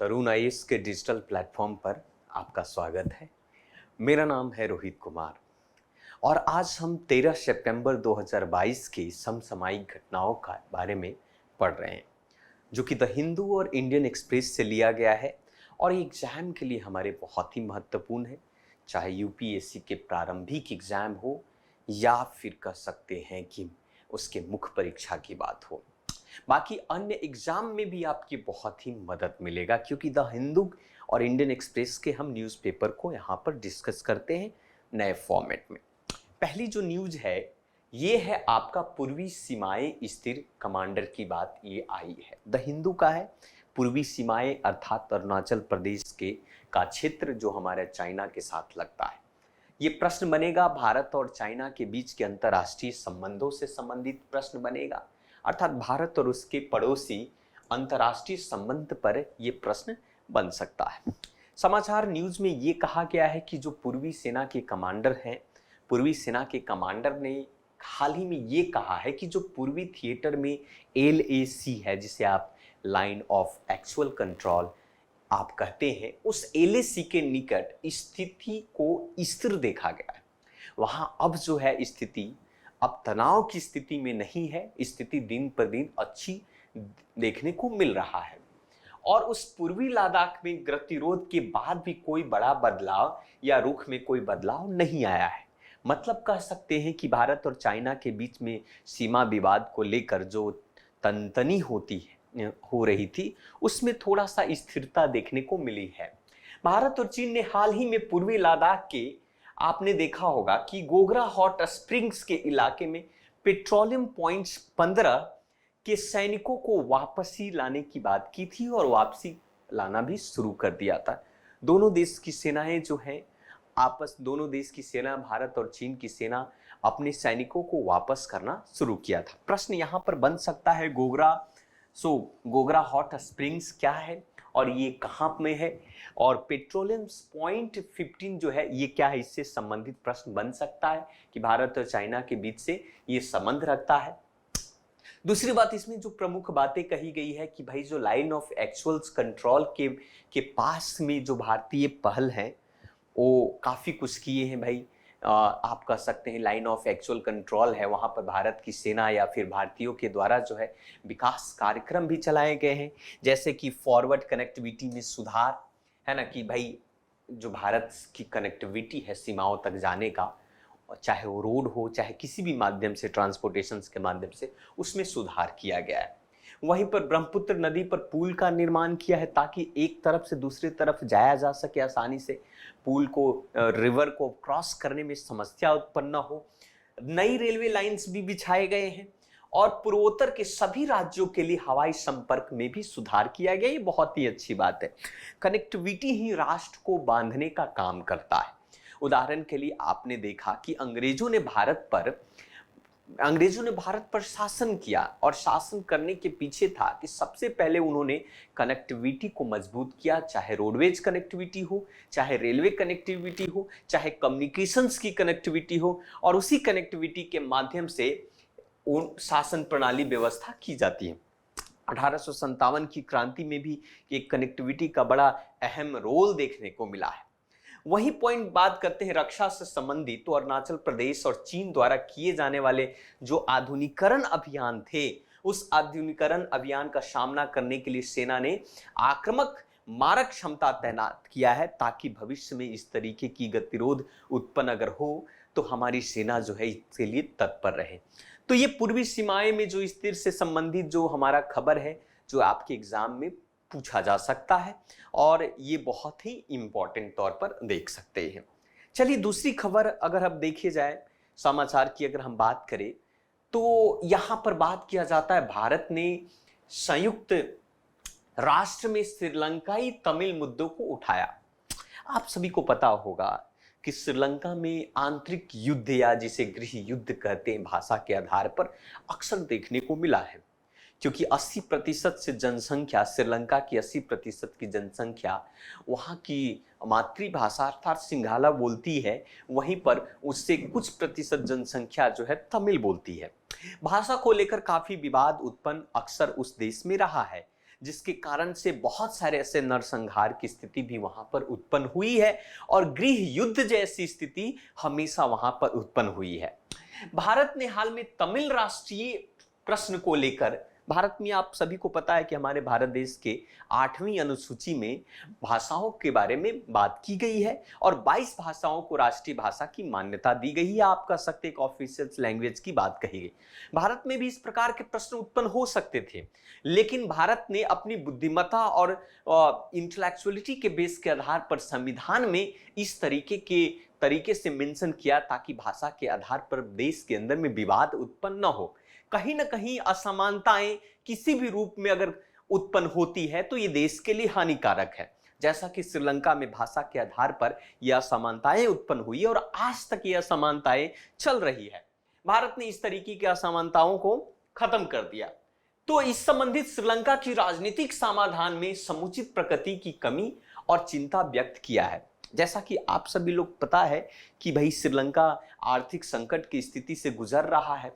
तरुण IAS के digital platform पर आपका स्वागत है। मेरा नाम है रोहित कुमार और आज हम 13 सितंबर 2022 की समसामयिक घटनाओं का बारे में पढ़ रहे हैं, जो कि द हिंदू और इंडियन एक्सप्रेस से लिया गया है और ये एग्ज़ाम के लिए हमारे बहुत ही महत्वपूर्ण है, चाहे यूपीएससी के प्रारंभिक एग्ज़ाम हो या फिर कह सकते हैं कि उसके मुख्य परीक्षा की बात हो। बाकी अन्य एग्जाम में भी आपकी बहुत ही मदद मिलेगा, क्योंकि द हिंदू और इंडियन एक्सप्रेस के हम न्यूज़पेपर को यहाँ पर डिस्कस करते हैं नए फॉर्मेट में। पहली जो न्यूज़ है ये है आपका पूर्वी सीमाएं स्थिर कमांडर की बात ये आई है। द हिंदू का है पूर्वी सीमाएं अर्थात अरुणाचल प्रदेश के का क्षेत्र जो हमारे चाइना के साथ लगता है। ये प्रश्न बनेगा भारत और चाइना के बीच के अंतर्राष्ट्रीय संबंधों से संबंधित प्रश्न बनेगा, अर्थात भारत और उसके पड़ोसी अंतर्राष्ट्रीय संबंध पर यह प्रश्न बन सकता है। समाचार न्यूज में ये कहा गया है कि जो पूर्वी सेना के कमांडर हैं, पूर्वी सेना के कमांडर ने हाल ही में ये कहा है कि जो पूर्वी थिएटर में LAC है, जिसे आप लाइन ऑफ एक्चुअल कंट्रोल आप कहते हैं, उस LAC के निकट स्थिति को स्थिर देखा गया है। वहां अब जो है स्थिति अब तनाव की स्थिति में नहीं है, स्थिति दिन पर दिन अच्छी देखने को मिल रहा है और उस पूर्वी लद्दाख में गतिरोध के बाद भी कोई बड़ा बदलाव या रुख में कोई बदलाव नहीं आया है। मतलब कह सकते हैं कि भारत और चाइना के बीच में सीमा विवाद को लेकर जो तनतनी हो रही थी, उसमें थोड़ा सा स्थिरता देखने को मिली है। भारत और चीन ने हाल ही में पूर्वी लद्दाख के आपने देखा होगा कि गोगरा हॉट स्प्रिंग्स के इलाके में पेट्रोलियम पॉइंट्स 15 के सैनिकों को वापसी लाने की बात की थी और वापसी लाना भी शुरू कर दिया था। दोनों देश की सेनाएं जो हैं दोनों देश की सेना, भारत और चीन की सेना, अपने सैनिकों को वापस करना शुरू किया था। प्रश्न यहाँ पर बन सकता है गोगरा हॉट स्प्रिंग्स क्या है और ये कहाँ में है, और पेट्रोलियम पॉइंट 15 जो है ये क्या है, इससे संबंधित प्रश्न बन सकता है कि भारत और चाइना के बीच से ये संबंध रखता है। दूसरी बात इसमें जो प्रमुख बातें कही गई है कि भाई जो लाइन ऑफ एक्चुअल्स कंट्रोल के पास में जो भारतीय पहल है वो काफ़ी कुछ किए हैं भाई। आप कह सकते हैं लाइन ऑफ एक्चुअल कंट्रोल है, वहाँ पर भारत की सेना या फिर भारतीयों के द्वारा जो है विकास कार्यक्रम भी चलाए गए हैं, जैसे कि फॉरवर्ड कनेक्टिविटी में सुधार है ना, कि भाई जो भारत की कनेक्टिविटी है सीमाओं तक जाने का, चाहे वो रोड हो चाहे किसी भी माध्यम से ट्रांसपोर्टेशन के माध्यम से, उसमें सुधार किया गया है। वहीं पर ब्रह्मपुत्र नदी पर पुल का निर्माण किया है ताकि एक तरफ से दूसरी तरफ जाया जा सके आसानी से, पुल को रिवर को क्रॉस करने में समस्या उत्पन्न न हो। नई रेलवे लाइंस भी बिछाए गए हैं और पूर्वोत्तर के सभी राज्यों के लिए हवाई संपर्क में भी सुधार किया गया। ये बहुत ही अच्छी बात है। कनेक्टिविटी ही राष्ट्र को बांधने का काम करता है। उदाहरण के लिए आपने देखा कि अंग्रेजों ने भारत पर शासन किया और शासन करने के पीछे था कि सबसे पहले उन्होंने कनेक्टिविटी को मजबूत किया, चाहे रोडवेज कनेक्टिविटी हो, चाहे रेलवे कनेक्टिविटी हो, चाहे कम्युनिकेशंस की कनेक्टिविटी हो, और उसी कनेक्टिविटी के माध्यम से उन शासन प्रणाली व्यवस्था की जाती है। 1857 की क्रांति में भी एक कनेक्टिविटी का बड़ा अहम रोल देखने को मिला है। वही पॉइंट बात करते हैं रक्षा से संबंधित, तो अरुणाचल प्रदेश और चीन द्वारा किए जाने वाले जो आधुनिकीकरण अभियान थे, उस आधुनिकीकरण अभियान का सामना करने के लिए सेना ने आक्रामक मारक क्षमता तैनात किया है, ताकि भविष्य में इस तरीके की गतिरोध उत्पन्न अगर हो तो हमारी सेना जो है इसके लिए तत्पर रहे। तो ये पूर्वी सीमाएं में जो स्थिर से संबंधित जो हमारा खबर है, जो आपके एग्जाम में पूछा जा सकता है और ये बहुत ही इंपॉर्टेंट तौर पर देख सकते हैं। चलिए दूसरी खबर अगर अब देखी जाए, समाचार की अगर हम बात करें, तो यहां पर बात किया जाता है भारत ने संयुक्त राष्ट्र में श्रीलंकाई तमिल मुद्दों को उठाया। आप सभी को पता होगा कि श्रीलंका में आंतरिक युद्ध या जिसे गृह युद्ध कहते हैं भाषा के आधार पर अक्सर देखने को मिला है, क्योंकि 80% से जनसंख्या, श्रीलंका की 80% की जनसंख्या वहाँ की मातृभाषा अर्थात सिंघाला बोलती है, वहीं पर उससे कुछ प्रतिशत जनसंख्या जो है तमिल बोलती है। भाषा को लेकर काफी विवाद उत्पन्न अक्सर उस देश में रहा है, जिसके कारण से बहुत सारे ऐसे नरसंहार की स्थिति भी वहां पर उत्पन्न हुई है और गृह युद्ध जैसी स्थिति हमेशा वहां पर उत्पन्न हुई है। भारत ने हाल में तमिल राष्ट्रीय प्रश्न को लेकर, भारत में आप सभी को पता है कि हमारे भारत देश के 8वीं अनुसूची में भाषाओं के बारे में बात की गई है और 22 भाषाओं को राष्ट्रीय भाषा की मान्यता दी गई है। आप कह सकते एक ऑफिशियल लैंग्वेज की बात कही गई। भारत में भी इस प्रकार के प्रश्न उत्पन्न हो सकते थे, लेकिन भारत ने अपनी बुद्धिमत्ता और इंटेलेक्चुअलिटी के बेस के आधार पर संविधान में इस तरीके से मेंशन किया ताकि भाषा के आधार पर देश के अंदर में विवाद उत्पन्न न हो। कहीं ना कहीं असमानताएं किसी भी रूप में अगर उत्पन्न होती है तो ये देश के लिए हानिकारक है, जैसा कि श्रीलंका में भाषा के आधार पर यह असमानताएं उत्पन्न हुई और आज तक यह असमानताएं चल रही है। भारत ने इस तरीके की असमानताओं को खत्म कर दिया। तो इस संबंधित श्रीलंका की राजनीतिक समाधान में समुचित प्रगति की कमी और चिंता व्यक्त किया है। जैसा कि आप सभी लोग पता है कि भाई श्रीलंका आर्थिक संकट की स्थिति से गुजर रहा है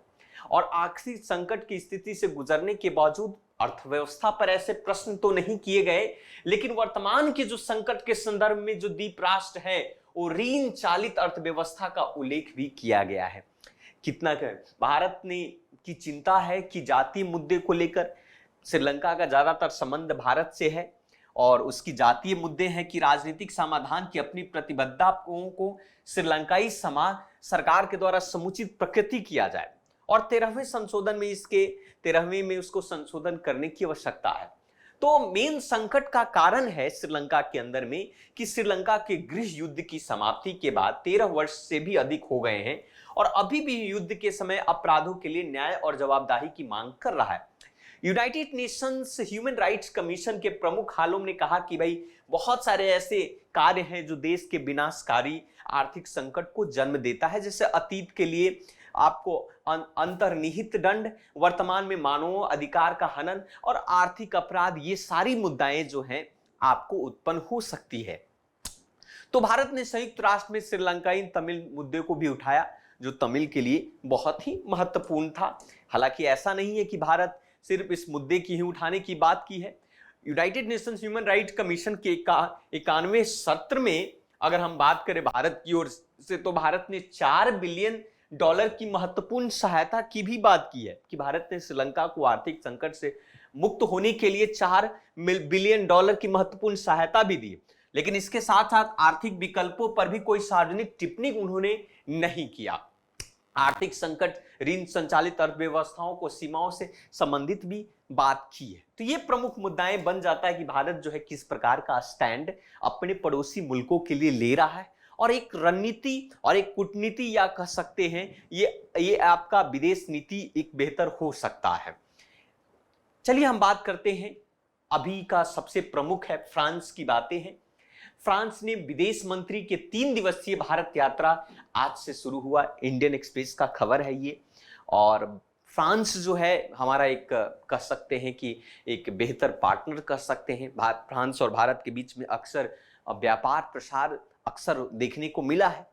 और आर्थिक संकट की स्थिति से गुजरने के बावजूद अर्थव्यवस्था पर ऐसे प्रश्न तो नहीं किए गए, लेकिन वर्तमान के जो संकट के संदर्भ में जो द्वीप राष्ट्र है वो ऋण चालित अर्थव्यवस्था का उल्लेख भी किया गया है। कितना भारत ने की चिंता है कि जातीय मुद्दे को लेकर श्रीलंका का ज्यादातर संबंध भारत से है और उसकी जातीय मुद्दे हैं कि राजनीतिक समाधान की अपनी प्रतिबद्धताओं को श्रीलंकाई समाज सरकार के द्वारा समुचित प्रकृति किया जाए और 13वें संशोधन में 13वें में उसको संशोधन करने की आवश्यकता है। तो मेन संकट का कारण है श्रीलंका के अंदर में कि श्रीलंका के गृह युद्ध की समाप्ति के बाद 13 वर्ष से भी अधिक हो गए हैं और अभी भी युद्ध के समय अपराधों के लिए न्याय और जवाबदेही की मांग कर रहा है। United Nations human rights commission के प्रमुख हालों ने कहा कि भाई बहुत सारे ऐसे कार्य हैं जो देश के विनाशकारी आर्थिक संकट को जन्म देता है, जैसे अतीत के लिए आपको अंतर्निहित दंड, वर्तमान में मानव अधिकार का हनन और आर्थिक अपराध, ये सारी मुद्दाएं जो हैं आपको उत्पन्न हो सकती है। तो भारत ने संयुक्त राष्ट्र में श्रीलंकाई तमिल मुद्दे को भी उठाया जो तमिल के लिए बहुत ही महत्वपूर्ण था। हालांकि ऐसा नहीं है कि भारत सिर्फ इस मुद्दे की ही उठाने की बात की है। United Nations human rights commission के 91वें सत्र में अगर हम बात करें भारत की ओर से, तो भारत ने $4 बिलियन की महत्वपूर्ण सहायता की भी बात की है कि भारत ने श्रीलंका को आर्थिक संकट से मुक्त होने के लिए $4 बिलियन की महत्वपूर्ण सहायता भी दी। लेकिन इसके साथ साथ आर्थिक विकल्पों पर भी कोई सार्वजनिक टिप्पणी उन्होंने नहीं किया। आर्थिक संकट, ऋण संचालित अर्थव्यवस्थाओं को सीमाओं से संबंधित भी बात की है। तो ये प्रमुख मुद्दाएं बन जाता है कि भारत जो है किस प्रकार का स्टैंड अपने पड़ोसी मुल्कों के लिए ले रहा है और एक रणनीति और एक कूटनीति या कह सकते हैं ये आपका विदेश नीति एक बेहतर हो सकता है। चलिए हम बात करते हैं, अभी का सबसे प्रमुख है फ्रांस की बातें हैं। फ्रांस ने विदेश मंत्री के 3 दिवसीय भारत यात्रा आज से शुरू हुआ। इंडियन एक्सप्रेस का खबर है ये। और फ्रांस जो है हमारा एक कह सकते हैं कि एक बेहतर पार्टनर कह सकते हैं। फ्रांस और भारत के बीच में अक्सर व्यापार प्रसार अक्सर देखने को मिला है।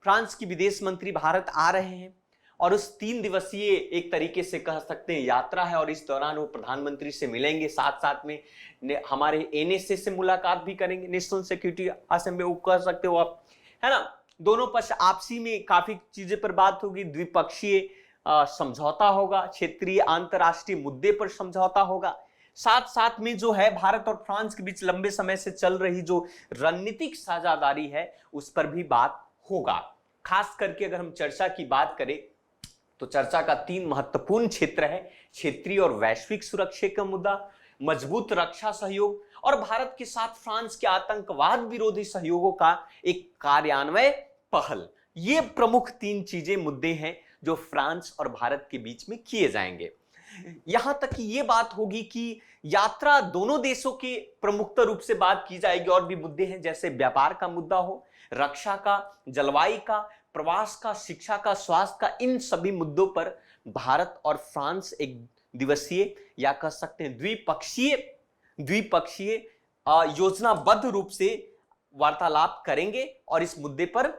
फ्रांस की विदेश मंत्री भारत आ रहे हैं और उस 3 दिवसीय एक तरीके से कह सकते हैं यात्रा है और इस दौरान वो प्रधानमंत्री से मिलेंगे, साथ साथ में हमारे एनएसए से मुलाकात भी करेंगे, नेशनल सिक्योरिटी असेंबली, वो कह सकते हो आप, है ना। दोनों पक्ष आपसी में काफी चीजें पर बात होगी, द्विपक्षीय समझौता होगा, क्षेत्रीय अंतरराष्ट्रीय मुद्दे पर समझौता होगा। साथ साथ में जो है भारत और फ्रांस के बीच लंबे समय से चल रही जो रणनीतिक साझेदारी है उस पर भी बात होगा। खास करके अगर हम चर्चा की बात करें तो चर्चा का 3 महत्वपूर्ण क्षेत्र है, क्षेत्रीय और वैश्विक सुरक्षा का मुद्दा, मजबूत रक्षा सहयोग और भारत के साथ फ्रांस के आतंकवाद विरोधी सहयोगों का एक कार्यान्वयन पहल। ये प्रमुख 3 चीजें मुद्दे हैं जो फ्रांस और भारत के बीच में किए जाएंगे। यहां तक कि ये बात होगी कि यात्रा दोनों देशों के प्रमुखता रूप से बात की जाएगी। और भी मुद्दे हैं जैसे व्यापार का मुद्दा हो, रक्षा का, जलवायु का, प्रवास का, शिक्षा का, स्वास्थ्य का, इन सभी मुद्दों पर भारत और फ्रांस एक दिवसीय या कह सकते हैं द्विपक्षीय योजनाबद्ध रूप से वार्तालाप करेंगे और इस मुद्दे पर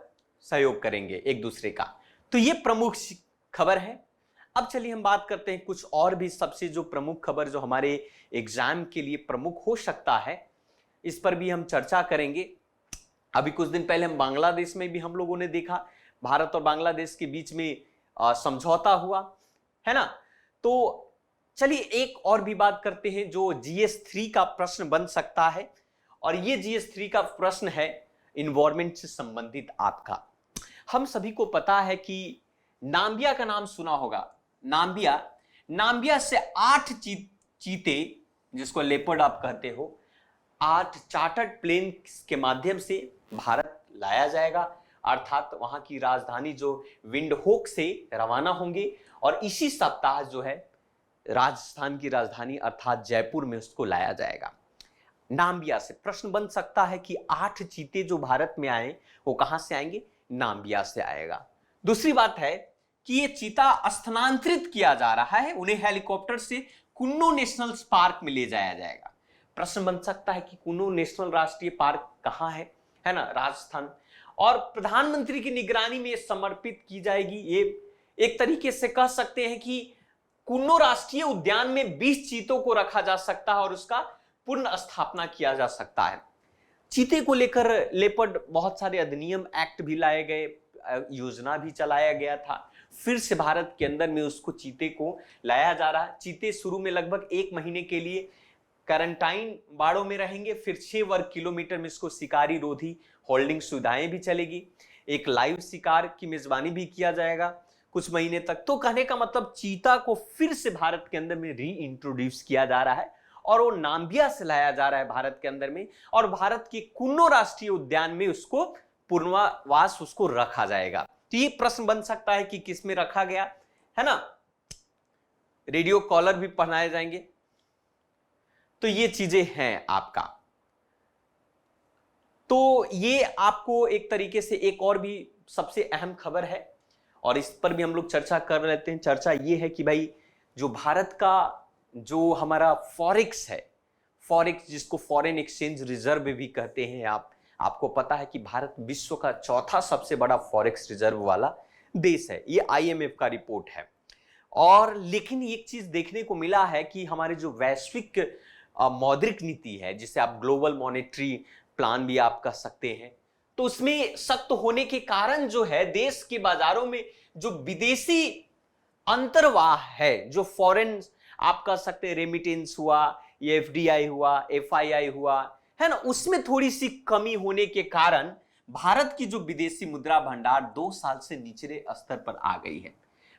सहयोग करेंगे एक दूसरे का। तो ये प्रमुख खबर है। अब चलिए हम बात करते हैं कुछ और भी सबसे जो प्रमुख खबर जो हमारे एग्जाम के लिए प्रमुख हो सकता है, इस पर भी हम चर्चा करेंगे। अभी कुछ दिन पहले हम बांग्लादेश में भी हम लोगों ने देखा, भारत और बांग्लादेश के बीच में समझौता हुआ है ना। तो चलिए एक और भी बात करते हैं जो GS3 का प्रश्न बन सकता है, और ये GS3 का प्रश्न है इन्वायरमेंट से संबंधित आपका। हम सभी को पता है कि नाम्बिया का नाम सुना होगा। नाम्बिया से 8 चीते, जिसको लेपर्ड आप कहते हो, 8 चार्टर्ड प्लेन के माध्यम से भारत लाया जाएगा, अर्थात वहां की राजधानी जो विंडहोक से रवाना होंगे, और इसी सप्ताह जो है राजस्थान की राजधानी अर्थात जयपुर में उसको लाया जाएगा। नाम्बिया से प्रश्न बन सकता है कि 8 चीते जो भारत में आए वो कहां से आएंगे? नाम्बिया से आएगा। दूसरी बात है कि ये चीता स्थानांतरित किया जा रहा है, उन्हें हेलीकॉप्टर से कुन्नो नेशनल पार्क में ले जाया जाएगा। प्रश्न बन सकता है कि कुन्नो नेशनल राष्ट्रीय पार्क कहां है ना, राजस्थान, और प्रधानमंत्री की निगरानी में समर्पित की जाएगी। ये एक तरीके से कह सकते हैं कि कुन्नो राष्ट्रीय उद्यान में 20 चीतों को रखा जा सकता है और उसका पुनः स्थापना किया जा सकता है। चीते को लेकर लेपर्ड बहुत सारे अधिनियम एक्ट भी लाए गए, योजना भी चलाया गया था, फिर से भारत के अंदर में उसको चीते को लाया जा रहा है। चीते शुरू में लगभग 1 महीने के लिए क्वारंटाइन बाड़ों में रहेंगे, फिर 6 वर्ग किलोमीटर में इसको शिकारी रोधी होल्डिंग सुविधाएं भी चलेगी, एक लाइव शिकार की मेजबानी भी किया जाएगा कुछ महीने तक। तो कहने का मतलब चीता को फिर से भारत के अंदर में री इंट्रोड्यूस किया जा रहा है, और वो नाम्बिया से लाया जा रहा है भारत के अंदर में, और भारत के कुन्नो राष्ट्रीय उद्यान में उसको पुनर्वास उसको रखा जाएगा। तो ये प्रश्न बन सकता है कि किस में रखा गया है ना, रेडियो कॉलर भी पहनाए जाएंगे। तो ये चीजें हैं आपका। तो ये आपको एक तरीके से एक और भी सबसे अहम खबर है, और इस पर भी हम लोग चर्चा कर लेते हैं। चर्चा ये है कि भाई जो भारत का जो हमारा फॉरेक्स है, फॉरेक्स जिसको फॉरेन एक्सचेंज रिजर्व भी कहते हैं, आपको पता है कि भारत विश्व का चौथा सबसे बड़ा फॉरेक्स रिजर्व वाला देश है, ये IMF का रिपोर्ट है। और लेकिन एक चीज देखने को मिला है कि हमारे जो वैश्विक मौद्रिक नीति है, जिसे आप ग्लोबल मॉनेटरी प्लान भी आप कह सकते हैं, तो उसमें सख्त होने के कारण जो है देश के बाजारों में जो विदेशी अंतर्वाह है, जो फॉरेन आप कह सकते हैं रेमिटेंस हुआ, ये FDI हुआ, FII हुआ, है ना, उसमें थोड़ी सी कमी होने के कारण भारत की जो विदेशी मुद्रा भंडार 2 साल से निचले स्तर पर आ गई है।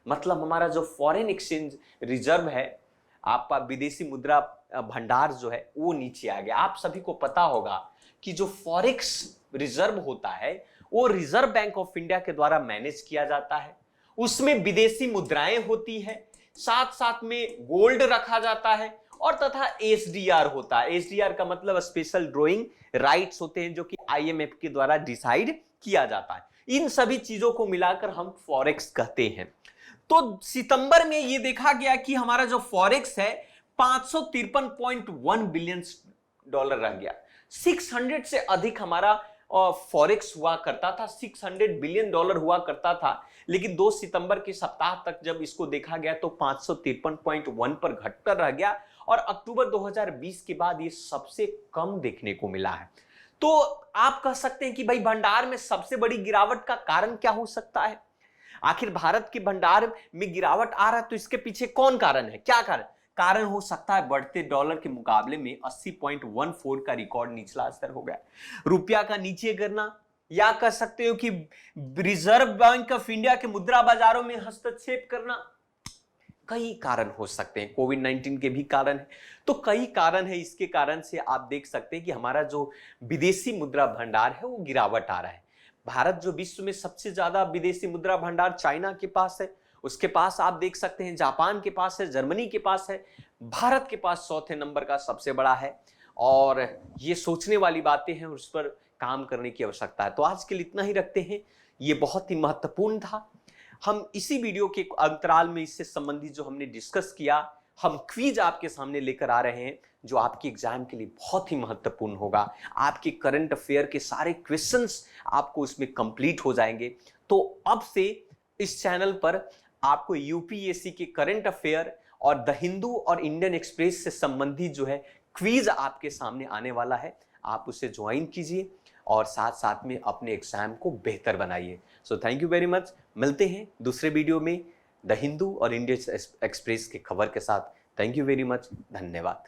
मतलब हमारा जो फॉरेन एक्सचेंज रिजर्व है, आपका विदेशी मुद्रा भंडार जो है वो नीचे आ गया। आप सभी को पता होगा कि जो फॉरेक्स रिजर्व होता है वो रिजर्व बैंक ऑफ इंडिया के द्वारा मैनेज किया जाता है, उसमें विदेशी मुद्राएं होती है, साथ साथ में गोल्ड रखा जाता है, और तथा SDR होता है। SDR का मतलब स्पेशल ड्रॉइंग राइट्स होते हैं, जो कि IMF के द्वारा डिसाइड किया जाता है। इन सभी चीजों को मिलाकर हम फॉरेक्स कहते हैं। तो सितंबर में ये देखा गया कि हमारा जो फॉरेक्स है 553.1 बिलियन डॉलर रह गया। 600 से अधिक हमारा फॉरेक्स हुआ करता था, 600 बिलियन डॉलर हुआ करता था, लेकिन 2 सितंबर के सप्ताह तक जब इसको देखा गया तो 553.1 पर घटकर रह गया, और अक्टूबर 2020 के बाद ये सबसे कम देखने को मिला है। तो आप कह सकते हैं कि भाई भंडार में सबसे बड़ी गिरावट का कारण क्या हो सकता है? आखिर भारत के भंडार में गिरावट आ रहा है तो इसके पीछे कौन कारण है, क्या कारण हो सकता है? बढ़ते डॉलर के मुकाबले में 80.14 का रिकॉर्ड निचला स्तर हो गया, रुपया का नीचे गिरना, या कह सकते हो कि रिजर्व बैंक ऑफ इंडिया के मुद्रा बाजारों में हस्तक्षेप करना। कई कारण हो सकते हैं, कोविड-19 के भी कारण है, तो कई कारण है। इसके कारण से आप देख सकते हैं कि हमारा जो विदेशी मुद्रा भंडार है वो गिरावट आ रहा है। भारत जो विश्व में सबसे ज्यादा विदेशी मुद्रा भंडार चाइना के पास है, उसके पास आप देख सकते हैं जापान के पास है, जर्मनी के पास है, भारत के पास चौथे नंबर का सबसे बड़ा है। और ये सोचने वाली बातें हैं, उस पर काम करने की आवश्यकता है। तो आज के लिए इतना ही रखते हैं, ये बहुत ही महत्वपूर्ण था। हम इसी वीडियो के अंतराल में इससे संबंधित जो हमने डिस्कस किया, हम क्विज आपके सामने लेकर आ रहे हैं जो आपके एग्जाम के लिए बहुत ही महत्वपूर्ण होगा। आपके करंट अफेयर के सारे क्वेश्चंस आपको उसमें कंप्लीट हो जाएंगे। तो अब से इस चैनल पर आपको यूपीएससी के करंट अफेयर और द हिंदू और इंडियन एक्सप्रेस से संबंधित जो है क्विज आपके सामने आने वाला है। आप उसे ज्वाइन कीजिए और साथ साथ में अपने एग्जाम को बेहतर बनाइए। So thank you very much. मिलते हैं दूसरे वीडियो में द हिंदू और इंडियन एक्सप्रेस की खबर के साथ। Thank you very much. धन्यवाद।